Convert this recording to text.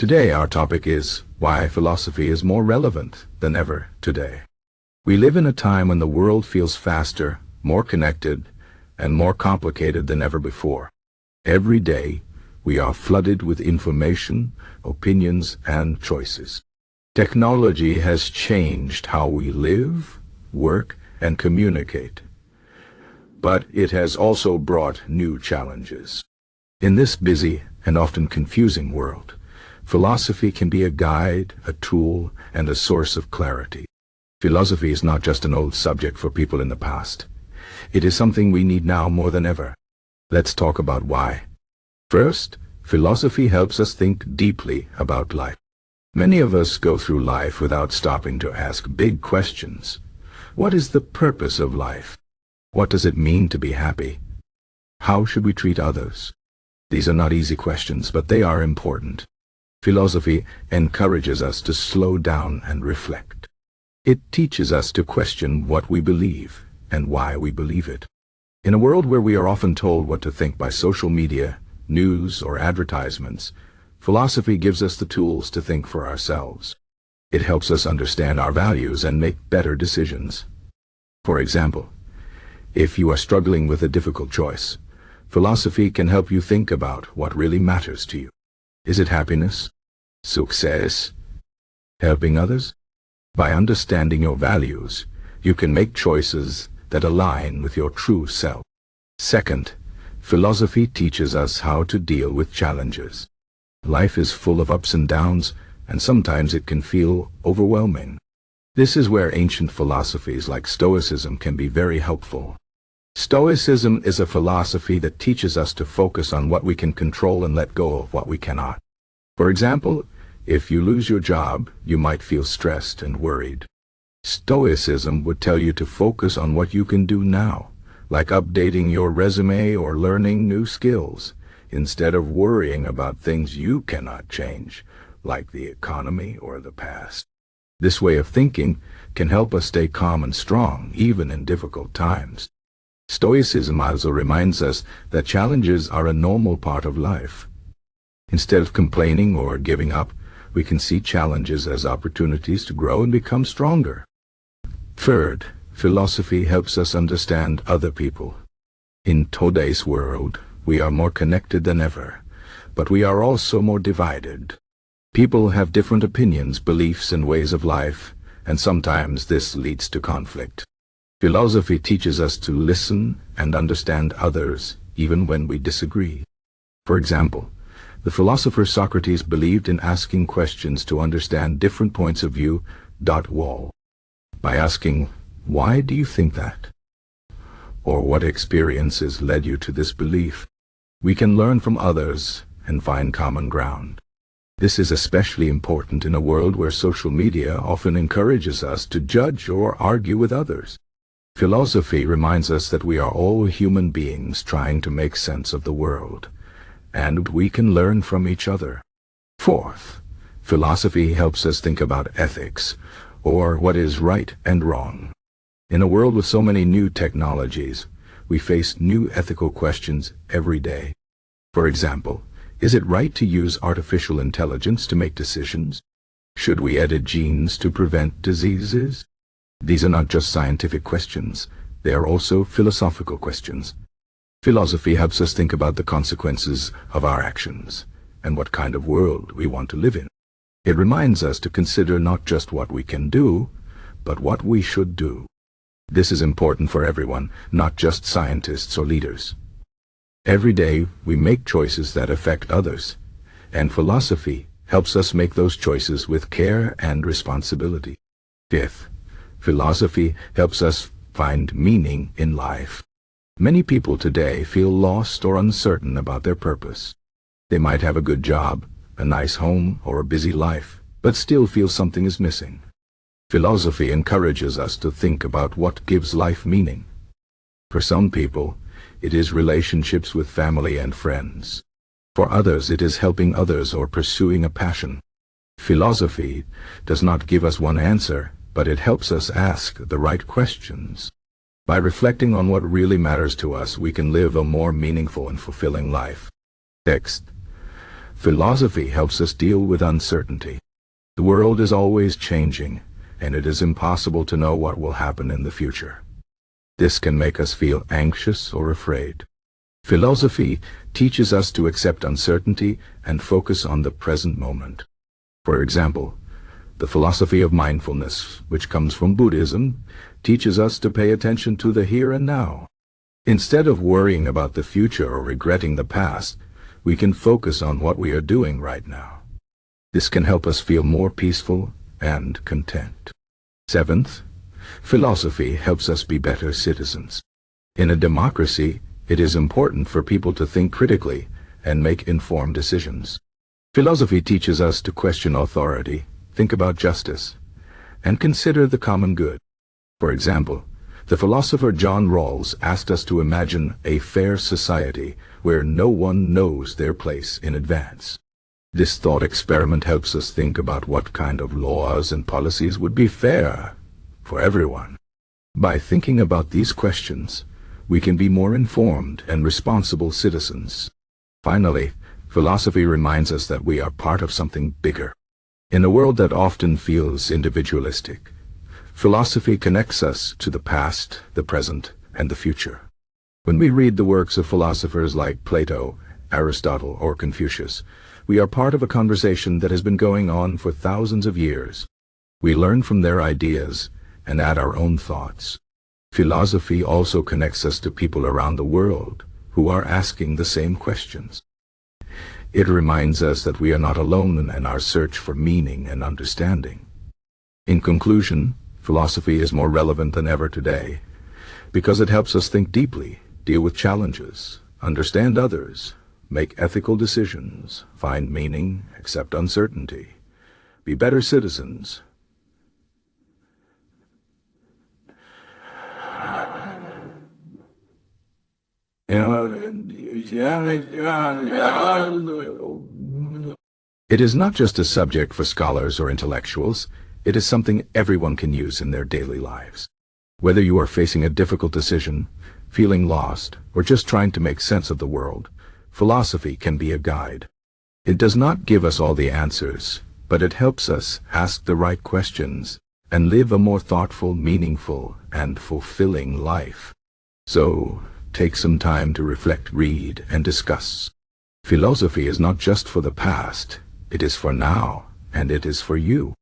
Today our topic is why philosophy is more relevant than ever today. We live in a time when the world feels faster, more connected, and more complicated than ever before. Every day, we are flooded with information, opinions, and choices. Technology has changed how we live, work, and communicate. But it has also brought new challenges. In this busy and often confusing world, philosophy can be a guide, a tool, and a source of clarity. Philosophy is not just an old subject for people in the past. It is something we need now more than ever. Let's talk about why. First, philosophy helps us think deeply about life. Many of us go through life without stopping to ask big questions. What is the purpose of life? What does it mean to be happy? How should we treat others? These are not easy questions, but they are important. Philosophy encourages us to slow down and reflect. It teaches us to question what we believe and why we believe it. In a world where we are often told what to think by social media, news, or advertisements, philosophy gives us the tools to think for ourselves. It helps us understand our values and make better decisions. For example, if you are struggling with a difficult choice, philosophy can help you think about what really matters to you. Is it happiness? Success? Helping others? By understanding your values, you can make choices that align with your true self. Second, philosophy teaches us how to deal with challenges. Life is full of ups and downs, and sometimes it can feel overwhelming. This is where ancient philosophies like Stoicism can be very helpful. Stoicism is a philosophy that teaches us to focus on what we can control and let go of what we cannot. For example, if you lose your job, you might feel stressed and worried. Stoicism would tell you to focus on what you can do now, like updating your resume or learning new skills, instead of worrying about things you cannot change, like the economy or the past. This way of thinking can help us stay calm and strong, even in difficult times. Stoicism also reminds us that challenges are a normal part of life. Instead of complaining or giving up, we can see challenges as opportunities to grow and become stronger. Third, philosophy helps us understand other people. In today's world, we are more connected than ever, but we are also more divided. People have different opinions, beliefs, and ways of life, and sometimes this leads to conflict. Philosophy teaches us to listen and understand others, even when we disagree. For example, the philosopher Socrates believed in asking questions to understand different points of view. Wall. By asking, "Why do you think that?" or "What experiences led you to this belief?" we can learn from others and find common ground. This is especially important in a world where social media often encourages us to judge or argue with others. Philosophy reminds us that we are all human beings trying to make sense of the world, and we can learn from each other. Fourth, philosophy helps us think about ethics, or what is right and wrong. In a world with so many new technologies, we face new ethical questions every day. For example, is it right to use artificial intelligence to make decisions? Should we edit genes to prevent diseases? These are not just scientific questions, they are also philosophical questions. Philosophy helps us think about the consequences of our actions and what kind of world we want to live in. It reminds us to consider not just what we can do, but what we should do. This is important for everyone, not just scientists or leaders. Every day we make choices that affect others, and philosophy helps us make those choices with care and responsibility. Fifth, philosophy helps us find meaning in life. Many people today feel lost or uncertain about their purpose. They might have a good job, a nice home, or a busy life, but still feel something is missing. Philosophy encourages us to think about what gives life meaning. For some people, it is relationships with family and friends. For others, it is helping others or pursuing a passion. Philosophy does not give us one answer, but it helps us ask the right questions. By reflecting on what really matters to us, we can live a more meaningful and fulfilling life. Next, Philosophy helps us deal with uncertainty. The world is always changing, and it is impossible to know what will happen in the future. This can make us feel anxious or afraid. Philosophy teaches us to accept uncertainty and focus on the present moment. For example, the philosophy of mindfulness, which comes from Buddhism, teaches us to pay attention to the here and now. Instead of worrying about the future or regretting the past, we can focus on what we are doing right now. This can help us feel more peaceful and content. Seventh, philosophy helps us be better citizens. In a democracy, it is important for people to think critically and make informed decisions. Philosophy teaches us to question authority, think about justice, and consider the common good. For example, the philosopher John Rawls asked us to imagine a fair society where no one knows their place in advance. This thought experiment helps us think about what kind of laws and policies would be fair for everyone. By thinking about these questions, we can be more informed and responsible citizens. Finally, philosophy reminds us that we are part of something bigger. In a world that often feels individualistic, philosophy connects us to the past, the present, and the future. When we read the works of philosophers like Plato, Aristotle, or Confucius, we are part of a conversation that has been going on for thousands of years. We learn from their ideas and add our own thoughts. Philosophy also connects us to people around the world who are asking the same questions. It reminds us that we are not alone in our search for meaning and understanding. In conclusion, philosophy is more relevant than ever today because it helps us think deeply, deal with challenges, understand others, make ethical decisions, find meaning, accept uncertainty, be better citizens. It is not just a subject for scholars or intellectuals. It is something everyone can use in their daily lives. Whether you are facing a difficult decision, feeling lost, or just trying to make sense of the world, philosophy can be a guide. It does not give us all the answers, but it helps us ask the right questions and live a more thoughtful, meaningful, and fulfilling life. So, take some time to reflect, read, and discuss. Philosophy is not just for the past, it is for now, and it is for you.